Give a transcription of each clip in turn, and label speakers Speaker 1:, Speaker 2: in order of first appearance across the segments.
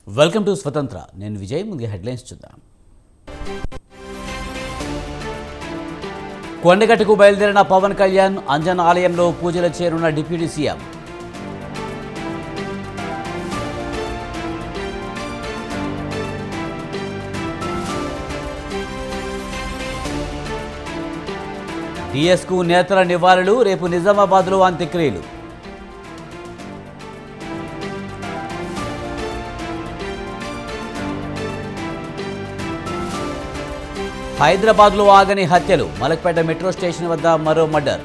Speaker 1: Welcome to స్వతంత్ర. నేను విజయ్. ముందుగా హెడ్లైన్స్ చూద్దాం. కొండగట్టుకు బయలుదేరిన పవన్ కళ్యాణ్ అంజన్ ఆలయంలో పూజలు చేరున్న డిప్యూటీ సీఎం. డిఎస్కు నేతల నివాళులు. రేపు నిజామాబాద్లో అంత్యక్రియలు. హైదరాబాద్లో ఆగని హత్యలు. మలక్పేట మెట్రో స్టేషన్ వద్ద మరో మర్డర్.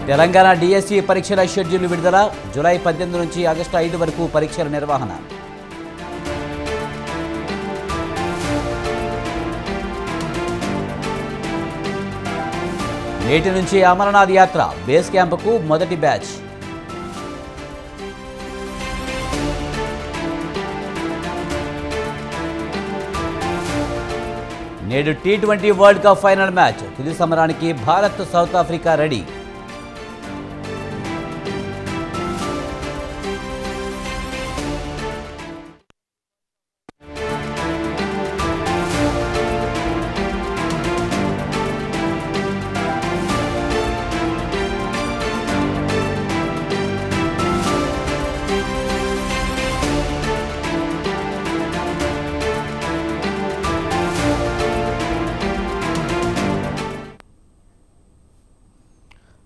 Speaker 1: తెలంగాణ డిఎస్సి పరీక్షల షెడ్యూల్ విడుదల. జూలై 18 నుంచి ఆగస్టు 5 వరకు పరీక్షల నిర్వహణ. నేటి నుంచి అమరనాథ్ యాత్ర. బేస్ క్యాంపుకు మొదటి బ్యాచ్. నేడు T20 world cup final match. తుది సమరానికి Bharat, south Africa ready.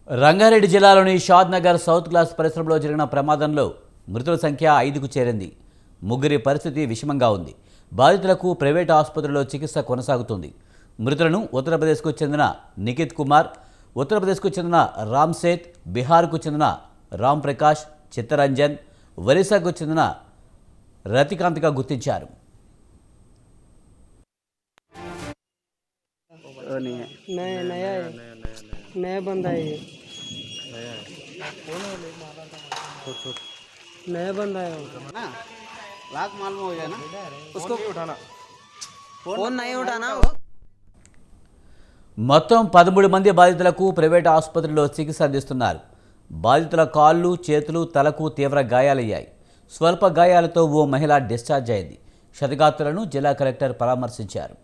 Speaker 1: Rangareddy జిల్లాలోని షాద్ నగర్ సౌత్ క్లాస్ పరిశ్రమలో జరిగిన ప్రమాదంలో మృతుల సంఖ్య 5కు చేరింది. ముగ్గురి పరిస్థితి విషమంగా ఉంది. బాధితులకు ప్రైవేటు ఆసుపత్రిలో చికిత్స కొనసాగుతుంది. మృతులను ఉత్తరప్రదేశ్కు చెందిన నిఖిత్ కుమార్, ఉత్తరప్రదేశ్కు చెందిన రామ్ సేత్, బీహార్కు చెందిన రామ్ ప్రకాష్, చిత్తరంజన్, ఒరిస్సాకు చెందిన రతికాంత్గా గుర్తించారు.
Speaker 2: नया बंदा है ये नया बंदा है ना. लाख मालूम हो गया ना उसको उठाना फोन नहीं उठाना.
Speaker 1: మొత్తం 13 మంది బాధితులకు ప్రైవేట్ ఆసుపత్రిలో చికిత్స అందిస్తున్నారు. బాధితుల కాళ్ళు, చేతులు, తలకు తీవ్ర గాయాలయ్యాయి. స్వల్ప గాయాలతో ఓ మహిళ డిశ్చార్జ్ అయింది. క్షతగాత్రులను జిల్లా కలెక్టర్ పరామర్శించారు.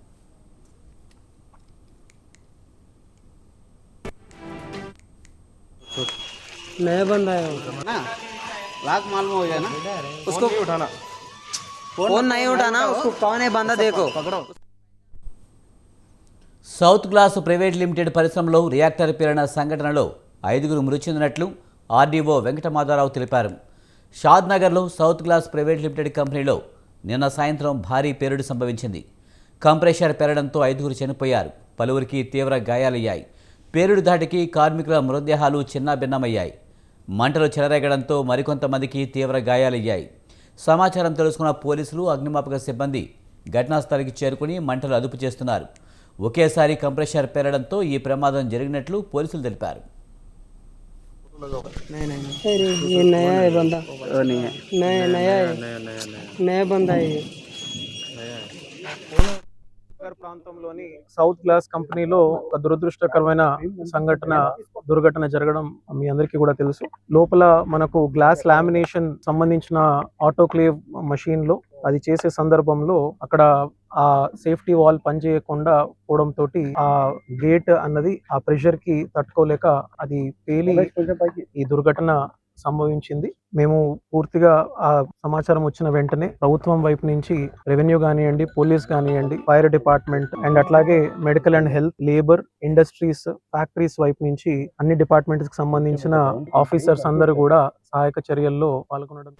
Speaker 2: नया बंदा है ना. लाख मालूम हो गया ना उसको उठाना फोन नहीं उठाना. उसको कौन है बंदा देखो पकड़ो.
Speaker 1: సౌత్ గ్లాస్ ప్రైవేట్ లిమిటెడ్ పరిశ్రమలో రియాక్టర్ పేలిన సంఘటనలో 5గురు మృతి చెందినట్లు ఆర్డీఓ వెంకటమాధవరావు తెలిపారు. షాద్ నగర్లో సౌత్ గ్లాస్ ప్రైవేట్ లిమిటెడ్ కంపెనీలో నిన్న సాయంత్రం భారీ పేలుడు సంభవించింది. కంప్రెషర్ పేలడంతో 5గురు చనిపోయారు. పలువురికి తీవ్ర గాయాలయ్యాయి. పేలుడు ధాటికి కార్మికుల మృతదేహాలు చిన్నాభిన్నమయ్యాయి. మంటలు చెలరేగడంతో మరికొంతమందికి తీవ్ర గాయాలయ్యాయి. సమాచారం తెలుసుకున్న పోలీసులు, అగ్నిమాపక సిబ్బంది ఘటనాస్థలికి చేరుకుని మంటలు అదుపు చేస్తున్నారు. ఒకేసారి కంప్రెషర్ పేలడంతో ఈ ప్రమాదం జరిగినట్లు పోలీసులు తెలిపారు.
Speaker 3: ప్రాంతంలోని సౌత్ గ్లాస్ కంపెనీలో ఒక దురదృష్టకరమైన దుర్ఘటన జరగడం మీ అందరికీ కూడా తెలుసు. లోపల మనకు గ్లాస్ లామినేషన్ సంబంధించిన ఆటోక్లేవ్ మషిన్ లో అది చేసే సందర్భంలో అక్కడ ఆ సేఫ్టీ వాల్ పనిచేయకుండా పోవడంతో ఆ గేట్ అన్నది ఆ ప్రెషర్ కి తట్టుకోలేక అది పేలి ఈ దుర్ఘటన సంభవించింది. మేము పూర్తిగా ఆ సమాచారం వచ్చిన వెంటనే ప్రభుత్వం వైపు నుంచి రెవెన్యూ కానివ్వండి, పోలీస్ కానివ్వండి, ఫైర్ డిపార్ట్మెంట్ అండ్ అట్లాగే medical and health, labour, industries, factories వైపు నుంచి అన్ని డిపార్ట్మెంట్స్ కి సంబంధించిన ఆఫీసర్స్ అందరూ కూడా సహాయక చర్యల్లో పాల్గొనడం.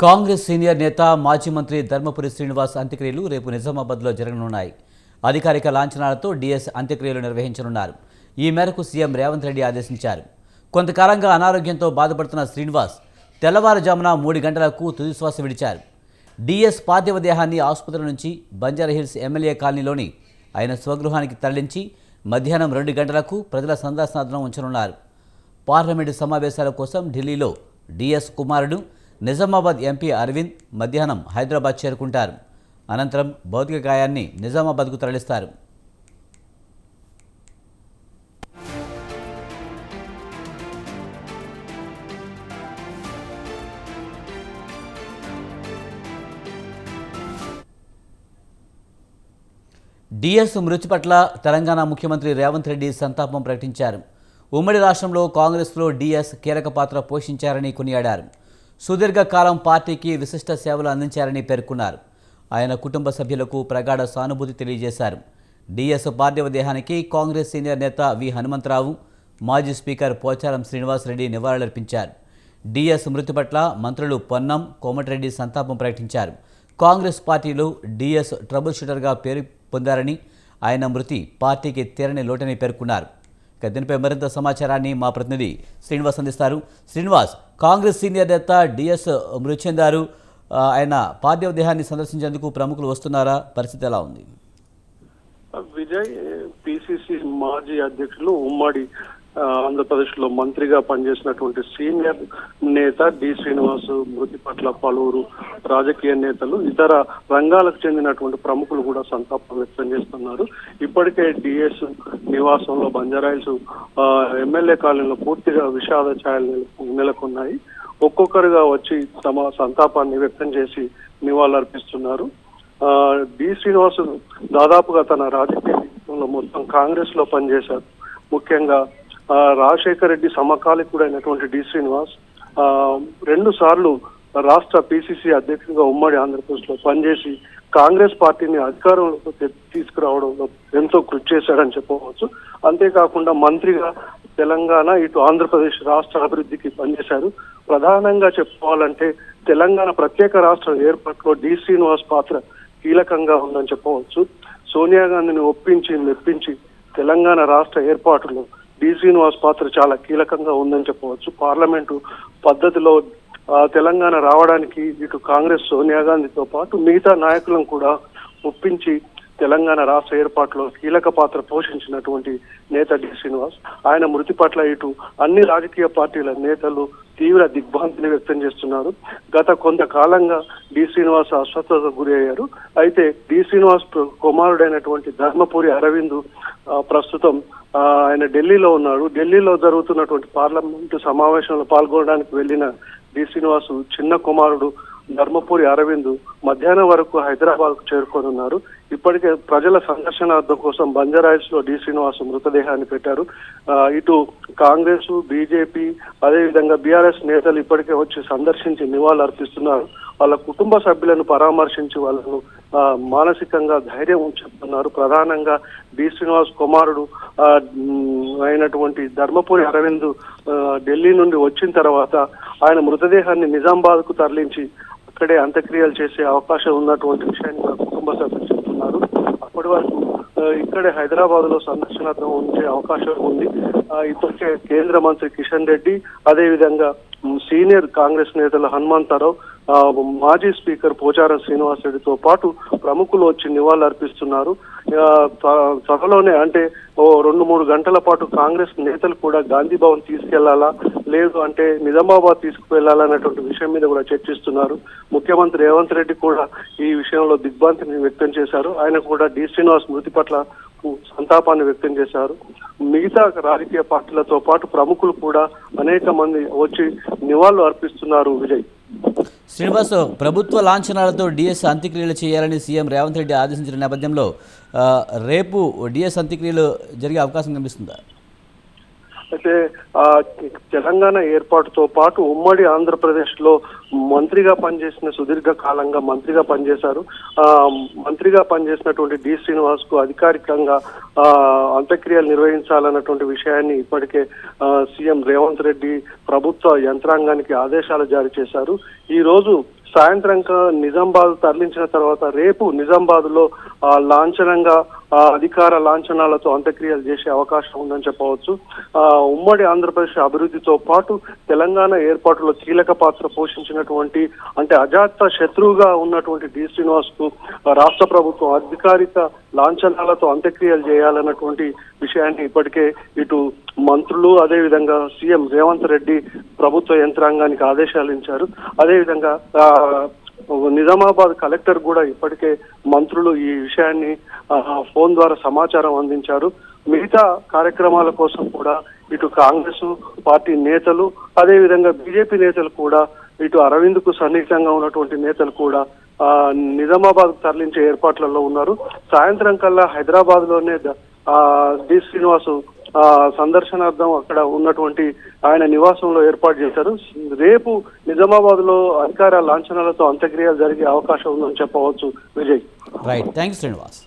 Speaker 1: కాంగ్రెస్ సీనియర్ నేత మాజీ మంత్రి ధర్మపురి శ్రీనివాస్ అంత్యక్రియలు రేపు నిజామాబాద్లో జరగనున్నాయి. అధికారిక లాంఛనాలతో డిఎస్ అంత్యక్రియలు నిర్వహించనున్నారు. ఈ మేరకు సీఎం రేవంత్ రెడ్డి ఆదేశించారు. కొంతకాలంగా అనారోగ్యంతో బాధపడుతున్న శ్రీనివాస్ తెల్లవారుజామున 3 గంటలకు తుదిశ్వాస విడిచారు. డిఎస్ పార్థివ దేహాన్ని ఆసుపత్రి నుంచి బంజారాహిల్స్ ఎమ్మెల్యే కాలనీలోని ఆయన స్వగృహానికి తరలించి మధ్యాహ్నం 2 గంటలకు ప్రజల సందర్శనార్థం ఉంచనున్నారు. పార్లమెంటు సమావేశాల కోసం ఢిల్లీలో డిఎస్ కుమారుడు నిజామాబాద్ ఎంపీ అరవింద్ మధ్యాహ్నం హైదరాబాద్ చేరుకుంటారు. అనంతరం భౌతిక కాయాన్ని నిజామాబాద్కు తరలిస్తారు. డిఎస్ మృతి పట్ల తెలంగాణ ముఖ్యమంత్రి రేవంత్ రెడ్డి సంతాపం ప్రకటించారు. ఉమ్మడి రాష్ట్రంలో కాంగ్రెస్లో డిఎస్ కీలక పాత్ర పోషించారని కొనియాడారు. సుదీర్ఘకాలం పార్టీకి విశిష్ట సేవలు అందించారని పేర్కొన్నారు. ఆయన కుటుంబ సభ్యులకు ప్రగాఢ సానుభూతి తెలియజేశారు. డిఎస్ పార్థివ దేహానికి కాంగ్రెస్ సీనియర్ నేత వి హనుమంతరావు, మాజీ స్పీకర్ పోచారం శ్రీనివాసరెడ్డి నివాళులర్పించారు. డిఎస్ మృతి పట్ల మంత్రులు పొన్నం, కోమటిరెడ్డి సంతాపం ప్రకటించారు. కాంగ్రెస్ పార్టీలో డిఎస్ ట్రబుల్ షూటర్గా పేరు పొందారని, ఆయన మృతి పార్టీకి తీరని లోటని పేర్కొన్నారు. దీనిపై మరింత సమాచారాన్ని మా ప్రతినిధి శ్రీనివాస్ అందిస్తారు. శ్రీనివాస్, కాంగ్రెస్ సీనియర్ నేత డిఎస్ మృతి చెందారు. ఆయన పార్థివ దేహాన్ని సందర్శించేందుకు ప్రముఖులు వస్తున్నారా? పరిస్థితి ఎలా ఉంది?
Speaker 4: విజయ్, పిసిసి మాజీ అధ్యక్షులు, ఉమ్మడి ఆంధ్రప్రదేశ్ లో మంత్రిగా పనిచేసినటువంటి సీనియర్ నేత డి శ్రీనివాస్ మృతి పట్ల పలువురు రాజకీయ నేతలు, ఇతర రంగాలకు చెందినటువంటి ప్రముఖులు కూడా సంతాపం వ్యక్తం చేస్తున్నారు. ఇప్పటికే డిఎస్ నివాసంలో బంజారాహిల్స్ ఎమ్మెల్యే కాలనీలో పూర్తిగా విషాద ఛాయలు నెలకొన్నాయి. ఒక్కొక్కరుగా వచ్చి తమ సంతాపాన్ని వ్యక్తం చేసి నివాళులర్పిస్తున్నారు. డి శ్రీనివాస్ దాదాపుగా తన రాజకీయ జీవితంలో మొత్తం కాంగ్రెస్ లో పనిచేశారు. ముఖ్యంగా రాజశేఖర్ రెడ్డి సమకాలీకుడైనటువంటి డి శ్రీనివాస్ 2 సార్లు రాష్ట్ర పిసిసి అధ్యక్షుడిగా ఉమ్మడి ఆంధ్రప్రదేశ్ లో పనిచేసి కాంగ్రెస్ పార్టీని అధికారంలోకి తీసుకురావడంలో ఎంతో కృషి చేశాడని చెప్పవచ్చు. అంతేకాకుండా మంత్రిగా తెలంగాణ, ఇటు ఆంధ్రప్రదేశ్ రాష్ట్ర అభివృద్ధికి పనిచేశారు. ప్రధానంగా చెప్పుకోవాలంటే తెలంగాణ ప్రత్యేక రాష్ట్ర ఏర్పాటులో డి శ్రీనివాస్ పాత్ర కీలకంగా ఉందని చెప్పవచ్చు. సోనియా గాంధీని ఒప్పించి మెప్పించి తెలంగాణ రాష్ట్ర ఏర్పాటులో డి శ్రీనివాస్ పాత్ర చాలా కీలకంగా ఉందని చెప్పవచ్చు. పార్లమెంటు పద్ధతిలో తెలంగాణ రావడానికి ఇటు కాంగ్రెస్ సోనియా గాంధీతో పాటు మిగతా నాయకులను కూడా ఒప్పించి తెలంగాణ రాష్ట్ర ఏర్పాటులో కీలక పాత్ర పోషించినటువంటి నేత డి శ్రీనివాస్. ఆయన మృతి పట్ల ఇటు అన్ని రాజకీయ పార్టీల నేతలు తీవ్ర దిగ్భ్రాంతిని వ్యక్తం చేస్తున్నారు. గత కొంతకాలంగా డి శ్రీనివాస్ అస్వస్థతకు గురి అయ్యారు. అయితే డి శ్రీనివాస్ కుమారుడైనటువంటి ధర్మపురి అరవింద్ ప్రస్తుతం ఆయన ఢిల్లీలో ఉన్నాడు. ఢిల్లీలో జరుగుతున్నటువంటి పార్లమెంటు సమావేశంలో పాల్గొనడానికి వెళ్లిన డి శ్రీనివాస్ చిన్న కుమారుడు ధర్మపురి అరవింద్ మధ్యాహ్నం వరకు హైదరాబాద్ కు చేరుకోనున్నారు. ఇప్పటికే ప్రజల సందర్శనార్థం కోసం బంజారాహిల్స్ లో డి శ్రీనివాస్ మృతదేహాన్ని పెట్టారు. ఇటు కాంగ్రెస్, బీజేపీ, అదేవిధంగా బీఆర్ఎస్ నేతలు ఇప్పటికే వచ్చి సందర్శించి నివాళులు అర్పిస్తున్నారు. వాళ్ళ కుటుంబ సభ్యులను పరామర్శించి వాళ్ళను మానసికంగా ధైర్యం చెప్తున్నారు. ప్రధానంగా డి శ్రీనివాస్ కుమారుడు అయినటువంటి ధర్మపురి అరవింద్ ఢిల్లీ నుండి వచ్చిన తర్వాత ఆయన మృతదేహాన్ని నిజామాబాద్ కు తరలించి అక్కడే అంత్యక్రియలు చేసే అవకాశం ఉన్నటువంటి విషయాన్ని కుటుంబ సభ్యులు చెప్తున్నారు. అప్పటి వరకు ఇక్కడే హైదరాబాద్ లో సందర్శనార్థం ఉండే అవకాశం ఉంది. ఇప్పటికే కేంద్ర మంత్రి కిషన్ రెడ్డి, అదేవిధంగా సీనియర్ కాంగ్రెస్ నేతలు హనుమంతరావు, మాజీ స్పీకర్ పోచారం శ్రీనివాసరెడ్డితో పాటు ప్రముఖులు వచ్చి నివాళులు అర్పిస్తున్నారు. త్వరలోనే అంటే 2-3 గంటల పాటు కాంగ్రెస్ నేతలు కూడా గాంధీ భవన్ తీసుకెళ్లాలా, లేదు అంటే నిజామాబాద్ తీసుకువెళ్లాలన్నటువంటి విషయం మీద కూడా చర్చిస్తున్నారు. ముఖ్యమంత్రి రేవంత్ రెడ్డి కూడా ఈ విషయంలో దిగ్భ్రాంతిని వ్యక్తం చేశారు. ఆయన కూడా డి శ్రీనివాస్ మృతి పట్ల సంతాపాన్ని వ్యక్తం చేశారు. మిగతా రాజకీయ పార్టీలతో పాటు ప్రముఖులు కూడా అనేక మంది వచ్చి నివాళులు అర్పిస్తున్నారు. విజయ్,
Speaker 1: శ్రీనివాస్, ప్రభుత్వ లాంఛనాలతో డిఎస్ అంత్యక్రియలు చేయాలని సీఎం రేవంత్ రెడ్డి ఆదేశించిన నేపథ్యంలో రేపు డిఎస్ అంత్యక్రియలు జరిగే అవకాశం కనిపిస్తుందా?
Speaker 4: అయితే తెలంగాణ ఏర్పాటుతో పాటు ఉమ్మడి ఆంధ్రప్రదేశ్ లో మంత్రిగా పనిచేసిన సుదీర్ఘ కాలంగా మంత్రిగా పనిచేశారు. మంత్రిగా పనిచేసినటువంటి డి శ్రీనివాస్ కు అధికారికంగా అంత్యక్రియలు నిర్వహించాలన్నటువంటి విషయాన్ని ఇప్పటికే సీఎం రేవంత్ రెడ్డి ప్రభుత్వ యంత్రాంగానికి ఆదేశాలు జారీ చేశారు. ఈ రోజు సాయంత్రం నిజామాబాద్ తరలించిన తర్వాత రేపు నిజామాబాద్ లో లాంఛనంగా అధికార లాంఛనాలతో అంత్యక్రియలు చేసే అవకాశం ఉందని చెప్పవచ్చు. ఉమ్మడి ఆంధ్రప్రదేశ్ అభివృద్ధితో పాటు తెలంగాణ ఏర్పాటులో కీలక పాత్ర పోషించినటువంటి అంటే అజాత శత్రువుగా ఉన్నటువంటి డి శ్రీనివాస్ కు రాష్ట్ర ప్రభుత్వం అధికారిక లాంఛనాలతో అంత్యక్రియలు చేయాలన్నటువంటి విషయాన్ని ఇప్పటికే ఇటు మంత్రులు అదేవిధంగా సీఎం రేవంత్ రెడ్డి ప్రభుత్వ యంత్రాంగానికి ఆదేశాలు ఇచ్చారు. అదేవిధంగా నిజామాబాద్ కలెక్టర్ కూడా ఇప్పటికే మంత్రులు ఈ విషయాన్ని ఫోన్ ద్వారా సమాచారం అందించారు. మిగతా కార్యక్రమాల కోసం కూడా ఇటు కాంగ్రెస్ పార్టీ నేతలు అదేవిధంగా బీజేపీ నేతలు కూడా ఇటు అరవింద్ కు సన్నిహితంగా ఉన్నటువంటి నేతలు కూడా నిజామాబాద్ తరలించే ఏర్పాట్లలో ఉన్నారు. సాయంత్రం కల్లా హైదరాబాద్ లోనే డి శ్రీనివాస్ సందర్శనార్థం అక్కడ ఉన్నటువంటి ఆయన నివాసంలో ఏర్పాటు చేశారు. రేపు నిజామాబాద్ లో అధికార లాంఛనాలతో అంత్యక్రియలు జరిగే అవకాశం ఉందని చెప్పవచ్చు. Vijay.
Speaker 1: Right, thanks Srinivas.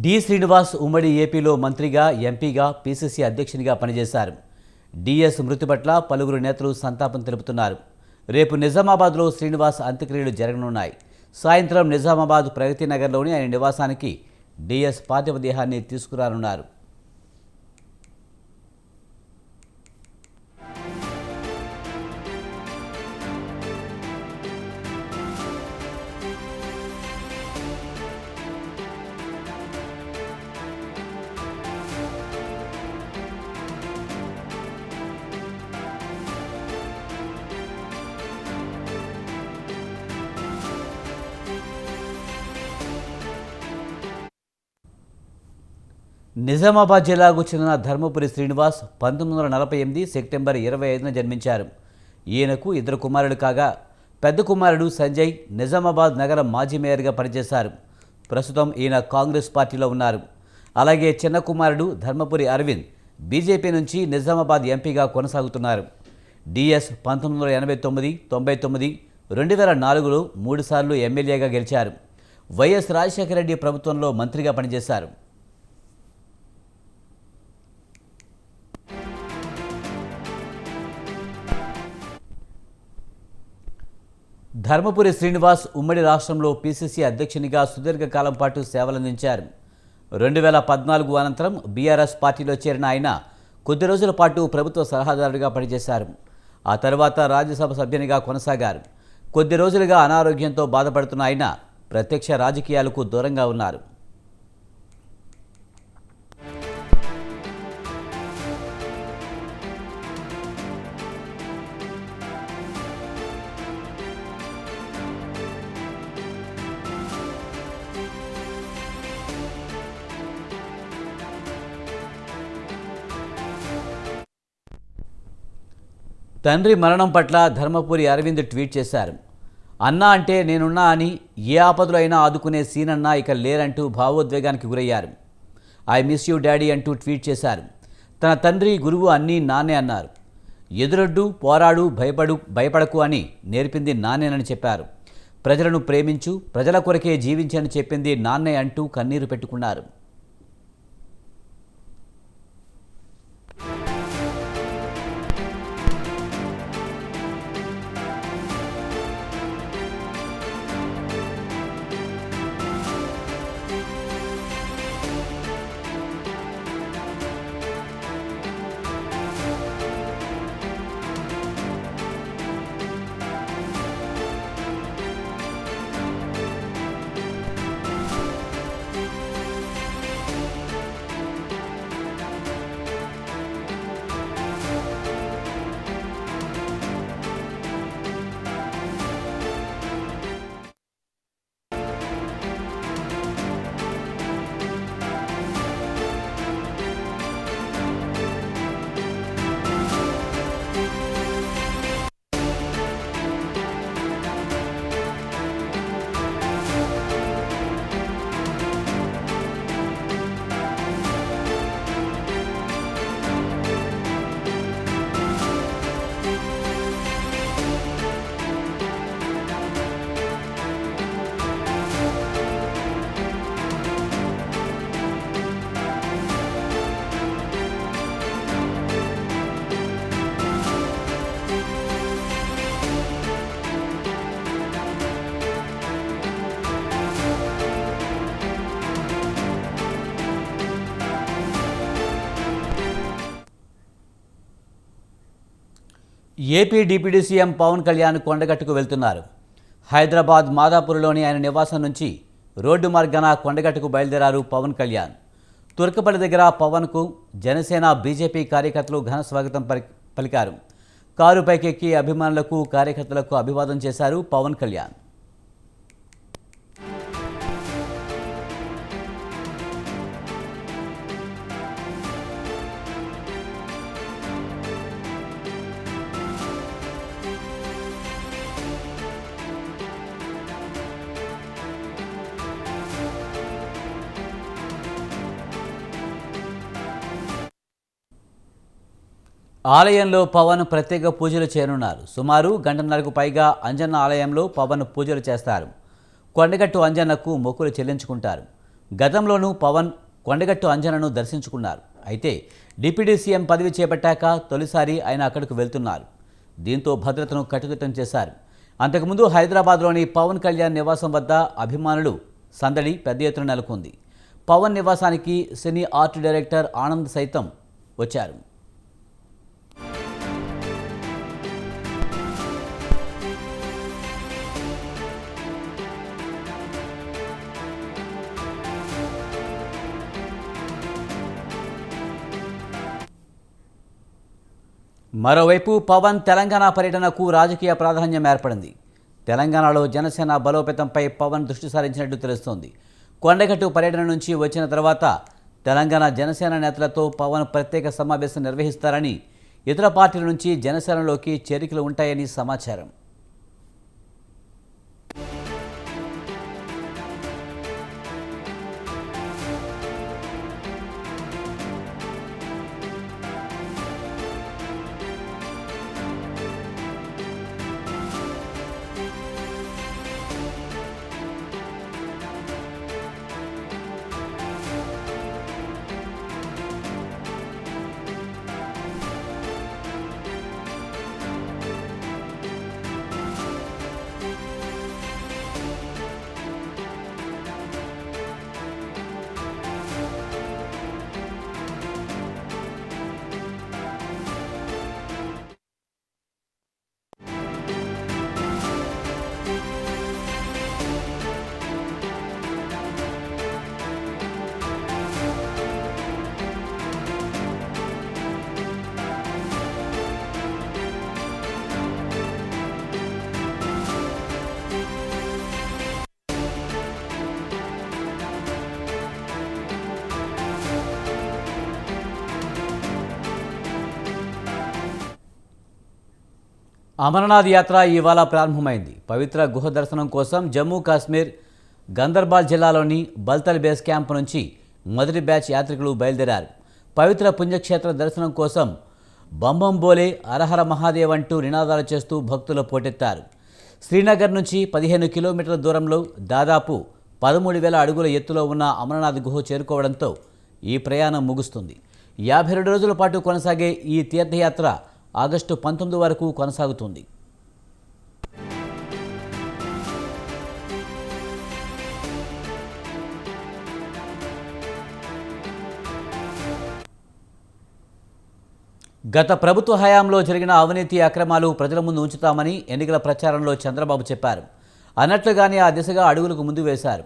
Speaker 1: D Srinivas ఉమ్మడి ఏపీలో మంత్రిగా, ఎంపీగా, పీసీసీ అధ్యక్షునిగా పనిచేశారు. డిఎస్ మృతి పట్ల పలువురు నేతలు సంతాపం తెలుపుతున్నారు. రేపు నిజామాబాద్లో శ్రీనివాస్ అంత్యక్రియలు జరగనున్నాయి. సాయంత్రం నిజామాబాద్ ప్రగతి నగర్లోని ఆయన నివాసానికి డిఎస్ పార్థివ దేహాన్ని తీసుకురానున్నారు. నిజామాబాద్ జిల్లాకు చెందిన ధర్మపురి శ్రీనివాస్ 1948 సెప్టెంబర్ 25న జన్మించారు. ఈయనకు 2 కుమారులు కాగా పెద్ద కుమారుడు సంజయ్ నిజామాబాద్ నగర మాజీ మేయర్గా పనిచేశారు. ప్రస్తుతం ఈయన కాంగ్రెస్ పార్టీలో ఉన్నారు. అలాగే చిన్న కుమారుడు ధర్మపురి అరవింద్ బీజేపీ నుంచి నిజామాబాద్ ఎంపీగా కొనసాగుతున్నారు. డిఎస్ 1989, 99, 2004లో 3 సార్లు ఎమ్మెల్యేగా గెలిచారు. వైఎస్ రాజశేఖర రెడ్డి ప్రభుత్వంలో మంత్రిగా పనిచేశారు. ధర్మపురి శ్రీనివాస్ ఉమ్మడి రాష్ట్రంలో పీసీసీ అధ్యక్షునిగా సుదీర్ఘకాలం పాటు సేవలందించారు. 2014 అనంతరం బీఆర్ఎస్ పార్టీలో చేరిన ఆయన కొద్ది రోజుల పాటు ప్రభుత్వ సలహాదారుడిగా పనిచేశారు. ఆ తర్వాత రాజ్యసభ సభ్యునిగా కొనసాగారు. కొద్ది రోజులుగా అనారోగ్యంతో బాధపడుతున్న ఆయన ప్రత్యక్ష రాజకీయాలకు దూరంగా ఉన్నారు. తండ్రి మరణం పట్ల ధర్మపురి అరవింద్ ట్వీట్ చేశారు. అన్నా అంటే నేనున్నా అని, ఏ ఆపదలో అయినా ఆదుకునే సీనన్నా ఇక లేరంటూ భావోద్వేగానికి గురయ్యారు. ఐ మిస్ యూ డాడీ అంటూ ట్వీట్ చేశారు. తన తండ్రి, గురువు అన్నీ నాన్నే అన్నారు. ఎదురొడ్డు, పోరాడు, భయపడకు అని నేర్పింది నాన్నేనని చెప్పారు. ప్రజలను ప్రేమించు, ప్రజల కొరకే జీవించని చెప్పింది నాన్నే అంటూ కన్నీరు పెట్టుకున్నారు. AP deputy CM Pavan Kalyan కొండగట్టుకు వెళ్తున్నారు. హైదరాబాద్ మాదాపూర్లోని ఆయన నివాసం నుంచి రోడ్డు మార్గాన కొండగట్టుకు బయలుదేరారు పవన్ కళ్యాణ్. తుర్కపల్లి దగ్గర పవన్కు జనసేన బీజేపీ కార్యకర్తలు ఘన స్వాగతం పలికారు. కారు పైకెక్కి అభిమానులకు కార్యకర్తలకు అభివాదం చేశారు పవన్ కళ్యాణ్. ఆలయంలో పవన్ ప్రత్యేక పూజలు చేయనున్నారు. సుమారు గంటన్నరకు పైగా అంజన్న ఆలయంలో పవన్ పూజలు చేస్తారు. కొండగట్టు అంజన్నకు మొక్కులు చెల్లించుకుంటారు. గతంలోనూ పవన్ కొండగట్టు అంజన్నను దర్శించుకున్నారు. అయితే డిప్యూటీ సీఎం పదవి చేపట్టాక తొలిసారి ఆయన అక్కడికి వెళ్తున్నారు. దీంతో భద్రతను కట్టుదిట్టం చేశారు. అంతకుముందు హైదరాబాద్లోని పవన్ కళ్యాణ్ నివాసం వద్ద అభిమానులు సందడి పెద్ద ఎత్తున నెలకొంది. పవన్ నివాసానికి సినీ ఆర్ట్ డైరెక్టర్ ఆనంద్ సైతం వచ్చారు. మరోవైపు పవన్ తెలంగాణ పర్యటనకు రాజకీయ ప్రాధాన్యం ఏర్పడింది. తెలంగాణలో జనసేన బలోపేతంపై పవన్ దృష్టి సారించినట్టు తెలుస్తోంది. కొండగట్టు పర్యటన నుంచి వచ్చిన తర్వాత తెలంగాణ జనసేన నేతలతో పవన్ ప్రత్యేక సమావేశం నిర్వహిస్తారని, ఇతర పార్టీల నుంచి జనసేనలోకి చేరికలు ఉంటాయని సమాచారం. అమరనాథ్ యాత్ర ఇవాళ ప్రారంభమైంది. పవిత్ర గుహ దర్శనం కోసం జమ్మూ కాశ్మీర్ గందర్బాల్ జిల్లాలోని బల్తల్ బేస్ క్యాంప్ నుంచి మొదటి బ్యాచ్ యాత్రికులు బయలుదేరారు. పవిత్ర పుణ్యక్షేత్ర దర్శనం కోసం బంబం బోలే, హరహర మహాదేవ్ అంటూ నినాదాలు చేస్తూ భక్తులు పోటెత్తారు. శ్రీనగర్ నుంచి 15 కిలోమీటర్ల దూరంలో దాదాపు 13,000 అడుగుల ఎత్తులో ఉన్న అమరనాథ్ గుహ చేరుకోవడంతో ఈ ప్రయాణం ముగుస్తుంది. 52 రోజుల పాటు కొనసాగే ఈ తీర్థయాత్ర ఆగస్టు 19 వరకు కొనసాగుతుంది. గత ప్రభుత్వ హయాంలో జరిగిన అవినీతి అక్రమాలు ప్రజల ముందు ఉంచుతామని ఎన్నికల ప్రచారంలో చంద్రబాబు చెప్పారు. అన్నట్లుగానే ఆ దిశగా అడుగులకు ముందు వేశారు.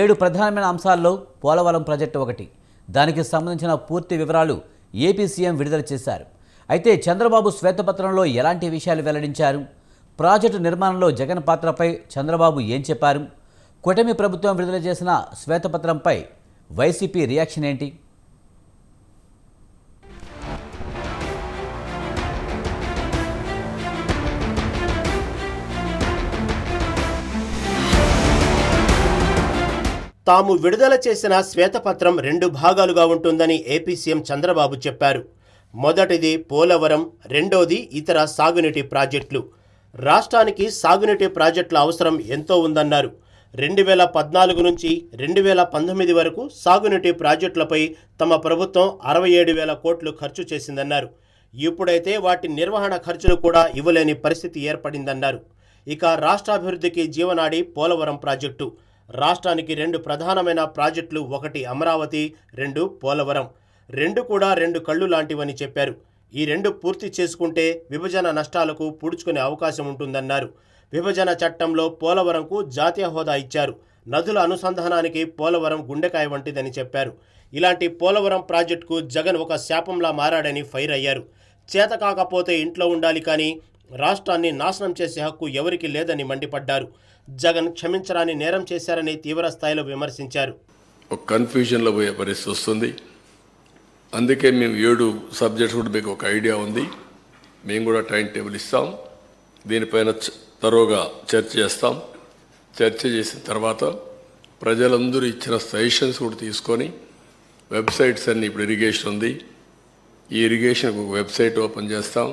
Speaker 1: 7 ప్రధానమైన అంశాల్లో పోలవరం ప్రాజెక్టు ఒకటి. దానికి సంబంధించిన పూర్తి వివరాలు ఏపీ సీఎం విడుదల చేశారు. అయితే చంద్రబాబు శ్వేతపత్రంలో ఎలాంటి విషయాలు వెల్లడించారు? ప్రాజెక్టు నిర్మాణంలో జగన్ పాత్రపై చంద్రబాబు ఏం చెప్పారు? కూటమి ప్రభుత్వం విడుదల చేసిన శ్వేతపత్రంపై వైసీపీ రియాక్షన్ ఏంటి?
Speaker 5: తాము విడుదల చేసిన శ్వేతపత్రం 2 భాగాలుగా ఉంటుందని ఏపీ సీఎం చంద్రబాబు చెప్పారు. మొదటిది పోలవరం, రెండోది ఇతర సాగునీటి ప్రాజెక్టులు. రాష్ట్రానికి సాగునీటి ప్రాజెక్టుల అవసరం ఎంతో ఉందన్నారు. 2014 నుంచి 2019 వరకు సాగునీటి ప్రాజెక్టులపై తమ ప్రభుత్వం 67,000 కోట్లు ఖర్చు చేసిందన్నారు. ఇప్పుడైతే వాటి నిర్వహణ ఖర్చులు కూడా ఇవ్వలేని పరిస్థితి ఏర్పడిందన్నారు. ఇక రాష్ట్రాభివృద్ధికి జీవనాడి పోలవరం ప్రాజెక్టు. రాష్ట్రానికి 2 ప్రధానమైన ప్రాజెక్టులు, ఒకటి అమరావతి, 2 పోలవరం. 2 కూడా 2 కళ్ళు లాంటివని చెప్పారు. ఈ రెండు పూర్తి చేసుకుంటే విభజన నష్టాలకు పూడ్చుకునే అవకాశం ఉంటుందన్నారు. విభజన చట్టంలో పోలవరంకు జాతీయ హోదా ఇచ్చారు. నదుల అనుసంధానానికి పోలవరం గుండెకాయ వంటిదని చెప్పారు. ఇలాంటి పోలవరం ప్రాజెక్టుకు జగన్ ఒక శాపంలా మారాడని ఫైర్ అయ్యారు. చేత కాకపోతే ఇంట్లో ఉండాలి కానీ రాష్ట్రాన్ని నాశనం చేసే హక్కు ఎవరికి లేదని మండిపడ్డారు. జగన్ క్షమించరాని నేరం చేశారని తీవ్ర స్థాయిలో విమర్శించారు.
Speaker 6: ఒక కన్ఫ్యూజన్లో పోయే పరిస్థితి వస్తుంది. అందుకే మేము 7 సబ్జెక్ట్స్ కూడా మీకు ఒక ఐడియా ఉంది. మేము కూడా టైం టేబుల్ ఇస్తాం. దీనిపైన తరోగా చర్చ చేస్తాం. చర్చ చేసిన తర్వాత ప్రజలందరూ ఇచ్చిన సజెషన్స్ కూడా తీసుకొని వెబ్సైట్స్ అన్ని ఇప్పుడు ఇరిగేషన్ ఉంది. ఈ ఇరిగేషన్కి ఒక వెబ్సైట్ ఓపెన్ చేస్తాం.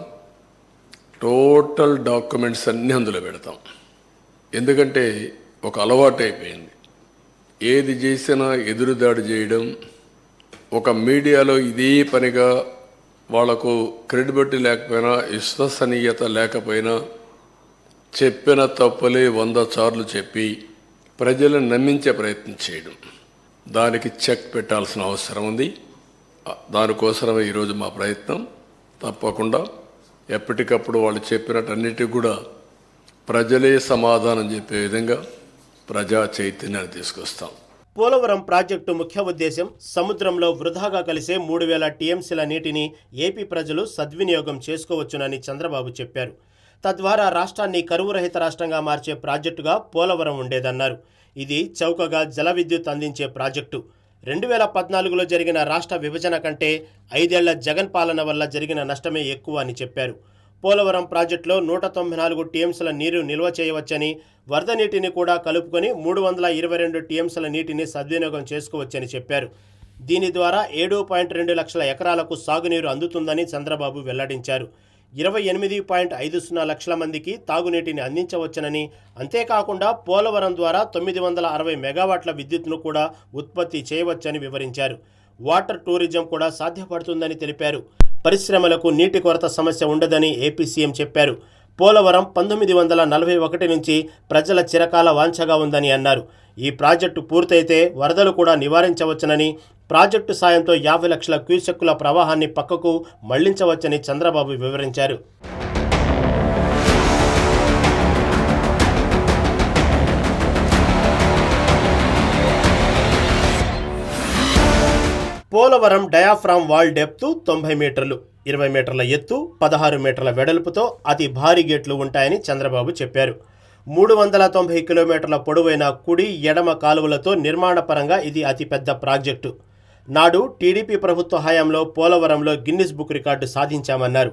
Speaker 6: టోటల్ డాక్యుమెంట్స్ అన్నీ అందులో పెడతాం. ఎందుకంటే ఒక అలవాటు అయిపోయింది. ఏది చేసినా ఎదురుదాడి చేయడం, ఒక మీడియాలో ఇదే పనిగా వాళ్లకు క్రెడిబిలిటీ లేకపోయినా విశ్వసనీయత లేకపోయినా చెప్పిన తప్పులే 100 సార్లు చెప్పి ప్రజలను నమ్మించే ప్రయత్నం చేయడం, దానికి చెక్ పెట్టాల్సిన అవసరం ఉంది. దానికోసమే ఈరోజు మా ప్రయత్నం. తప్పకుండా ఎప్పటికప్పుడు వాళ్ళు చెప్పినట్టన్నిటికీ కూడా ప్రజలే సమాధానం చెప్పే విధంగా ప్రజా చైతన్యాన్ని తీసుకొస్తాం.
Speaker 5: పోలవరం ప్రాజెక్టు ముఖ్య ఉద్దేశం సముద్రంలో వృధాగా కలిసే 3000 టీఎంసీల నీటిని ఏపీ ప్రజలు సద్వినియోగం చేసుకోవచ్చునని చంద్రబాబు చెప్పారు. తద్వారా రాష్ట్రాన్ని కరువు రహిత రాష్ట్రంగా మార్చే ప్రాజెక్టుగా పోలవరం ఉండేదన్నారు. ఇది చౌకగా జల విద్యుత్ అందించే ప్రాజెక్టు. 2014లో జరిగిన రాష్ట్ర విభజన కంటే 5 ఏళ్ల జగన్ పాలన వల్ల జరిగిన నష్టమే ఎక్కువ అని చెప్పారు. పోలవరం ప్రాజెక్టులో 194 టీఎంసీల నీరు నిల్వ చేయవచ్చని, వరద నీటిని కూడా కలుపుకొని 322 టీఎంసీల నీటిని సద్వినియోగం చేసుకోవచ్చని చెప్పారు. దీని ద్వారా 7.2 లక్షల ఎకరాలకు సాగునీరు అందుతుందని చంద్రబాబు వెల్లడించారు. 28.50 లక్షల మందికి తాగునీటిని అందించవచ్చునని, అంతేకాకుండా పోలవరం ద్వారా 960 మెగావాట్ల విద్యుత్ను కూడా ఉత్పత్తి చేయవచ్చని వివరించారు. వాటర్ టూరిజం కూడా సాధ్యపడుతుందని తెలిపారు. పరిశ్రమలకు నీటి కొరత సమస్య ఉండదని ఏపీ సీఎం చెప్పారు. పోలవరం 1941 నుంచి ప్రజల చిరకాల వాంఛగా ఉందని అన్నారు. ఈ ప్రాజెక్టు పూర్తయితే వరదలు కూడా నివారించవచ్చునని, ప్రాజెక్టు సాయంతో 50 లక్షల క్యూసెక్కుల ప్రవాహాన్ని పక్కకు మళ్లించవచ్చని చంద్రబాబు వివరించారు. పోలవరం డయాఫ్రామ్ వాల్ డెప్త్ 90 మీటర్లు, 20 మీటర్ల ఎత్తు, 16 మీటర్ల వెడల్పుతో అతి భారీ గేట్లు ఉంటాయని చంద్రబాబు చెప్పారు. 390 కిలోమీటర్ల పొడవైన కుడి ఎడమ కాలువలతో నిర్మాణపరంగా ఇది అతిపెద్ద ప్రాజెక్టు. నాడు టీడీపీ ప్రభుత్వ హయాంలో పోలవరంలో గిన్నిస్ బుక్ రికార్డు సాధించామన్నారు.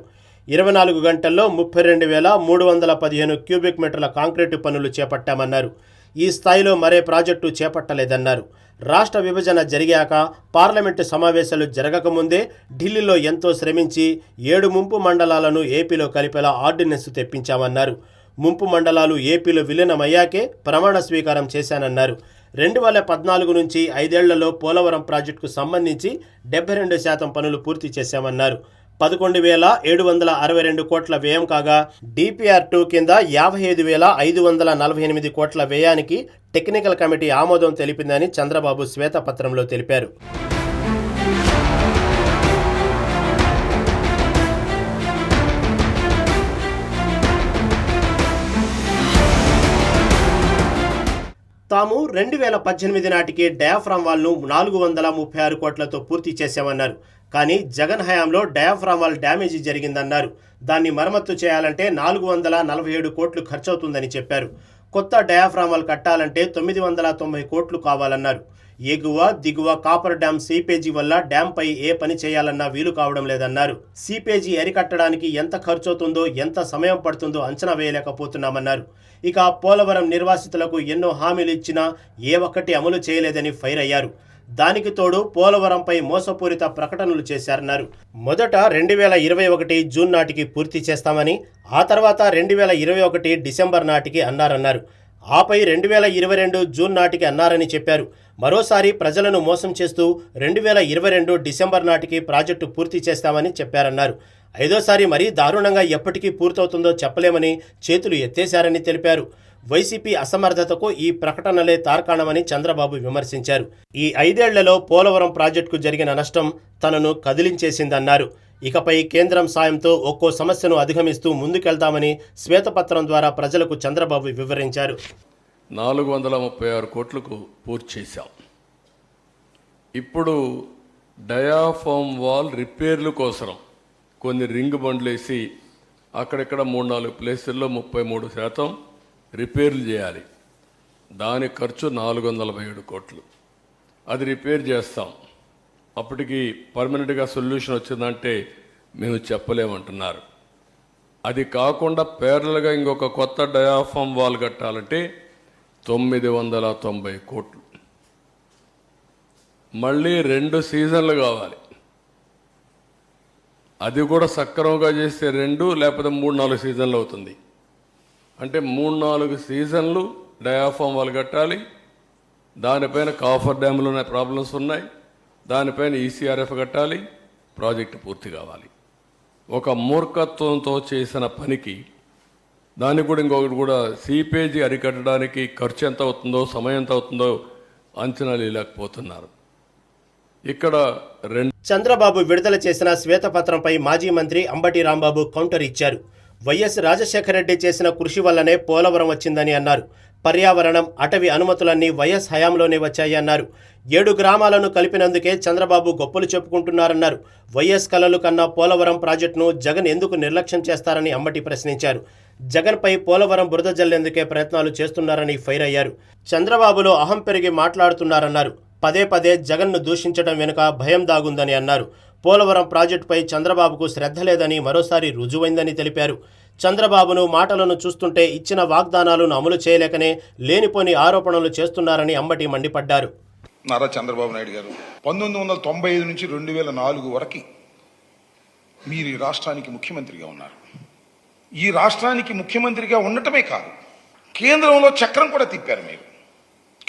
Speaker 5: 24 గంటల్లో 32,315 క్యూబిక్ మీటర్ల కాంక్రీటు పనులు చేపట్టామన్నారు. ఈ స్థాయిలో మరే ప్రాజెక్టు చేపట్టలేదన్నారు. రాష్ట్ర విభజన జరిగాక పార్లమెంటు సమావేశాలు జరగకముందే ఢిల్లీలో ఎంతో శ్రమించి 7 ముంపు మండలాలను ఏపీలో కలిపేలా ఆర్డినెన్స్ తెప్పించామన్నారు. ముంపు మండలాలు ఏపీలో విలీనమయ్యాకే ప్రమాణ స్వీకారం చేశానన్నారు. 2014 నుంచి 5 ఏళ్లలో పోలవరం ప్రాజెక్టుకు సంబంధించి 72% పనులు పూర్తి చేశామన్నారు. 11,762 కోట్ల వ్యయం కాగా DPR2 కింద 55,548 కోట్ల వ్యయానికి టెక్నికల్ కమిటీ ఆమోదం తెలిపిందని చంద్రబాబు శ్వేతపత్రంలో తెలిపారు. తాము 2018 నాటికి డయాఫ్రామ్ వాల్ను 436 కోట్లతో పూర్తి చేశామన్నారు. కానీ జగన్ హయాంలో డయాఫ్రామ్ వాల్ డ్యామేజీ జరిగిందన్నారు. దాన్ని మరమ్మత్తు చేయాలంటే 447 కోట్లు ఖర్చవుతుందని చెప్పారు. కొత్త డయాఫ్రామ్ వాల్ కట్టాలంటే 990 కోట్లు కావాలన్నారు. ఎగువ దిగువ కాపర్ డ్యామ్ సీపేజీ వల్ల డ్యాంపై ఏ పని చేయాలన్నా వీలు కావడం లేదన్నారు. సీపేజీ అరికట్టడానికి ఎంత ఖర్చవుతుందో, ఎంత సమయం పడుతుందో అంచనా వేయలేకపోతున్నామన్నారు. ఇక పోలవరం నిర్వాసితులకు ఎన్నో హామీలు ఇచ్చినా ఏ ఒక్కటి అమలు చేయలేదని ఫైర్ అయ్యారు. దానికి తోడు పోలవరంపై మోసపూరిత ప్రకటనలు చేశారన్నారు. మొదట 2021 జూన్ నాటికి పూర్తి చేస్తామని, ఆ తర్వాత 2021 డిసెంబర్ నాటికి అన్నారన్నారు. ఆపై 2022 జూన్ నాటికి అన్నారని చెప్పారు. మరోసారి ప్రజలను మోసం చేస్తూ 2022 డిసెంబర్ నాటికి ప్రాజెక్టు పూర్తి చేస్తామని చెప్పారన్నారు. ఐదోసారి మరీ దారుణంగా ఎప్పటికీ పూర్తవుతుందో చెప్పలేమని చేతులు ఎత్తేశారని తెలిపారు. వైసీపీ అసమర్థతకు ఈ ప్రకటనలే తార్కాణమని చంద్రబాబు విమర్శించారు. ఈ 5 ఏళ్లలో పోలవరం ప్రాజెక్టుకు జరిగిన నష్టం తనను కదిలించేసిందన్నారు. ఇకపై కేంద్రం సాయంతో ఒక్కో సమస్యను అధిగమిస్తూ ముందుకెళ్తామని శ్వేతపత్రం ద్వారా ప్రజలకు చంద్రబాబు వివరించారు.
Speaker 6: 436 కోట్లకు పూర్తి చేశాం. ఇప్పుడు డయాఫామ్ వాల్ రిపేర్ల కోసం కొన్ని రింగ్ బండ్లు వేసి అక్కడక్కడ 3-4 ప్లేసుల్లో 33% రిపేర్లు చేయాలి. దాని ఖర్చు 447 కోట్లు. అది రిపేర్ చేస్తాం. అప్పటికి పర్మనెంట్గా సొల్యూషన్ వచ్చిందంటే మేము చెప్పలేమంటున్నారు. అది కాకుండా ప్యారలల్గా ఇంకొక కొత్త డయాఫామ్ వాల్ కట్టాలంటే 990 కోట్లు. మళ్ళీ 2 సీజన్లు కావాలి. అది కూడా సక్రమంగా చేస్తే 2 లేకపోతే 3-4 సీజన్లు అవుతుంది. అంటే 3-4 సీజన్లు డయాఫామ్ వాల్ కట్టాలి. దానిపైన కాఫర్ డ్యామ్లో ప్రాబ్లమ్స్ ఉన్నాయి. దానిపైన ఈసీఆర్ఎఫ్ కట్టాలి. ప్రాజెక్టు పూర్తి కావాలి. ఒక మూర్ఖత్వంతో చేసిన పనికి దానికి కూడా ఇంకొకటి కూడా సీపేజీ అరికట్టడానికి ఖర్చు ఎంత అవుతుందో సమయం ఎంత అవుతుందో అంచనా లేకపోతున్నారు. ఇక్కడ
Speaker 5: చంద్రబాబు విడుదల చేసిన శ్వేతపత్రంపై మాజీ మంత్రి అంబటి రాంబాబు కౌంటర్ ఇచ్చారు. వైఎస్ రాజశేఖర రెడ్డి చేసిన కృషి వల్లనే పోలవరం వచ్చిందని అన్నారు. పర్యావరణం, అటవీ అనుమతులన్నీ వైఎస్ హయాంలోనే వచ్చాయి అన్నారు. 7 గ్రామాలను కలిపినందుకే చంద్రబాబు గొప్పలు చెప్పుకుంటున్నారన్నారు. వైఎస్ కలలు కన్నా పోలవరం ప్రాజెక్టును జగన్ ఎందుకు నిర్లక్ష్యం చేస్తారని అంబటి ప్రశ్నించారు. జగన్పై పోలవరం బురద జల్లేందుకే ప్రయత్నాలు చేస్తున్నారని ఫైర్ అయ్యారు. చంద్రబాబులో అహం పెరిగి మాట్లాడుతున్నారన్నారు. పదే జగన్ను దూషించడం వెనుక భయం దాగుందని అన్నారు. పోలవరం ప్రాజెక్టుపై చంద్రబాబుకు శ్రద్ధ లేదని మరోసారి రుజువైందని తెలిపారు. చంద్రబాబును మాటలను చూస్తుంటే ఇచ్చిన వాగ్దానాలను అమలు చేయలేకనే లేనిపోని ఆరోపణలు చేస్తున్నారని అంబటి మండిపడ్డారు.
Speaker 7: నారా చంద్రబాబు నాయుడు గారు 1995 నుంచి 2004 వరకు మీరు ఈ రాష్ట్రానికి ముఖ్యమంత్రిగా ఉన్నారు. ఈ రాష్ట్రానికి ముఖ్యమంత్రిగా ఉండటమే కాదు, కేంద్రంలో చక్రం కూడా తిప్పారు. మీరు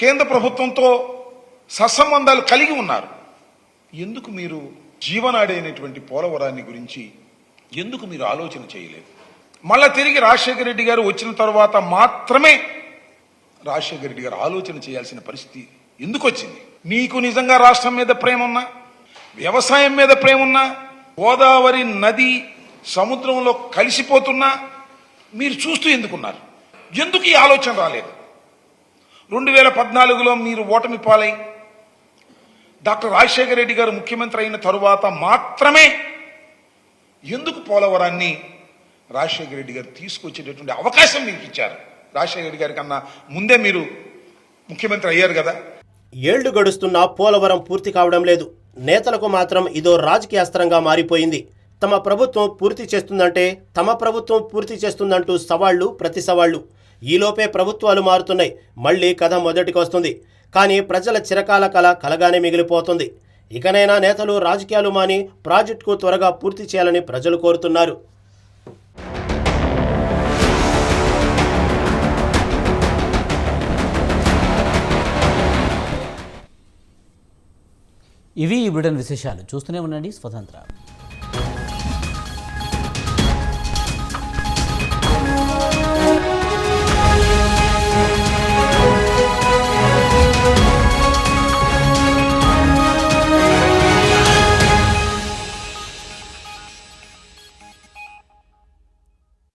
Speaker 7: కేంద్ర ప్రభుత్వంతో సత్సంబంధాలు కలిగి ఉన్నారు. ఎందుకు మీరు జీవనాడి అయినటువంటి పోలవరాన్ని గురించి ఎందుకు మీరు ఆలోచన చేయలేదు? మళ్ళా తిరిగి రాజశేఖర రెడ్డి గారు వచ్చిన తర్వాత మాత్రమే రాజశేఖర రెడ్డి గారు ఆలోచన చేయాల్సిన పరిస్థితి ఎందుకు వచ్చింది? మీకు నిజంగా రాష్ట్రం మీద ప్రేమ ఉన్నా, వ్యవసాయం మీద ప్రేమ ఉన్నా, గోదావరి నది సముద్రంలో కలిసిపోతున్నా మీరు చూస్తూ ఎందుకున్నారు? ఎందుకు ఈ ఆలోచన రాలేదు? 2014లో మీరు ఓటమి పాలై డాక్టర్ రాజశేఖర రెడ్డి గారు ముఖ్యమంత్రి అయిన తరువాత మాత్రమే ఎందుకు పోలవరాన్ని రాజశేఖర రెడ్డి గారు తీసుకొచ్చేటటువంటి అవకాశం మీకు ఇచ్చారు? రాజశేఖర రెడ్డి గారి కన్నా ముందే మీరు ముఖ్యమంత్రి అయ్యారు కదా.
Speaker 5: ఏళ్లు గడుస్తున్నా పోలవరం పూర్తి కావడం లేదు. నేతలకు మాత్రం ఇదో రాజకీయ అస్త్రంగా మారిపోయింది. తమ ప్రభుత్వం పూర్తి చేస్తుందంటూ సవాళ్లు ప్రతి సవాళ్లు. ఈలోపే ప్రభుత్వాలు మారుతున్నాయి. మళ్లీ కథ మొదటికి వస్తుంది. కానీ ప్రజల చిరకాల కల కలగానే మిగిలిపోతుంది. ఇకనైనా నేతలు రాజకీయాలు మాని ప్రాజెక్టుకు త్వరగా పూర్తి చేయాలని ప్రజలు కోరుతున్నారు.
Speaker 1: ఇవి ఈ బ్రిటన్ విశేషాలు. చూస్తూనే ఉండండి స్వతంత్ర.